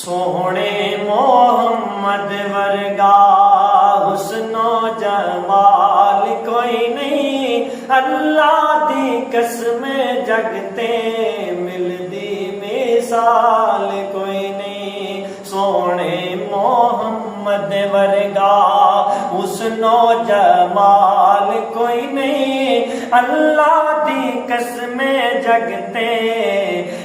सोहणे मोहम्मद वर्गा हुस्नो जमाल कोई नहीं। अल्लाह दी कसम जगते मिलदी मिसाल कोई नहीं। सोहणे मोहम्मद वर्गा हुस्नो जमाल कोई नहीं। अल्लाह दी कसम जगते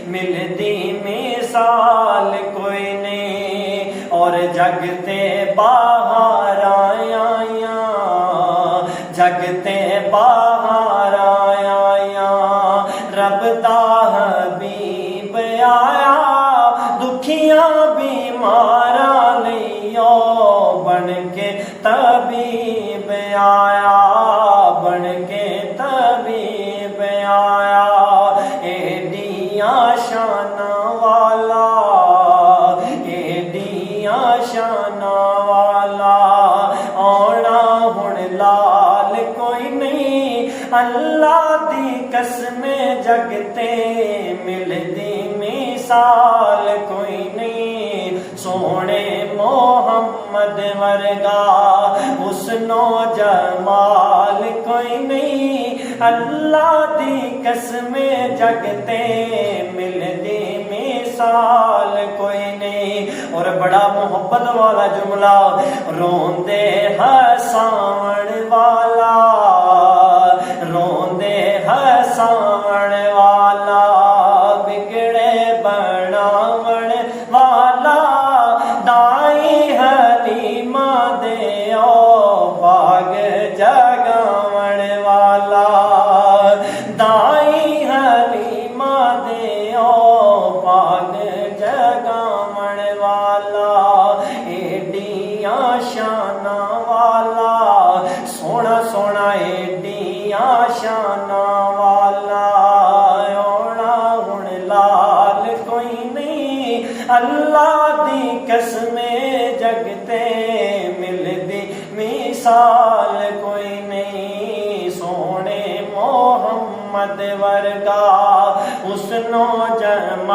मिलदी मिसाल कोई नहीं। और जगते बाहर आया, जगते बाहर आया, रब दा हबीब आया। दुखियां बीमारा लियो बन के तबीब आया, बन के तबीब आया। एडिया शाना वाला, एडिया शाना वाला, औना हुण लाल कोई नहीं। अल्लाह दी कसम जगते मिलदी मिसाल कोई नहीं। सोहणे मोहम्मद वर्गा हुस्नो जमाल कोई नहीं। अल्लाह दी कसम जगते मिलदी मिसाल कोई नहीं। और बड़ा मोहब्बत वाला जुमला, रोंदे हसावण वाला, रोंदे हसावण वाला, बिगड़े बनावण वाला, दाई हलीमा दे ओ बाग जगावण वाला, दाई हलीमा दे ओ बाग जगावण वाला। एडिया शाना वाला, सोना सोना एडिया शाना वाला, औना हुण लाल कोई नहीं। अल्लाह दी कसम जगते मिलदी मिसाल कोई नहीं। सोहणे मोहम्मद वर्गा हुस्नो जमाल